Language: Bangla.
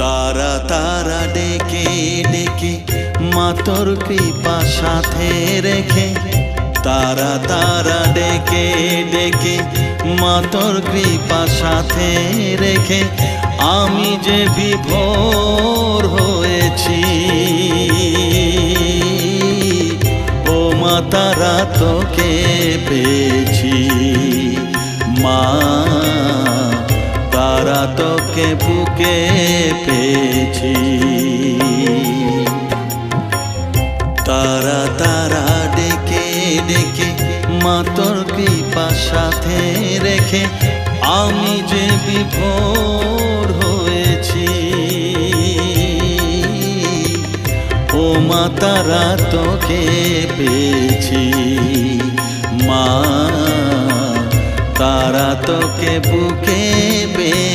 তারা তারা ডেকে ডেকে মা তোর কৃপা সাথে রেখে, তারা তারা ডেকে ডেকে মা তোর কৃপা সাথে রেখে আমি যে বিভোর হয়েছি। ও মা তারা তোকে পেয়েছি, মা তারা তোকে বুকে পেয়েছি। তারা তারা ডেকে ডেকে মা তোর কৃপা সাথে রেখে আমি যে বিভোর হয়েছি। ও মা তারা তোকে পেয়েছি, মা তারা তোকে বুকে পেয়েছি।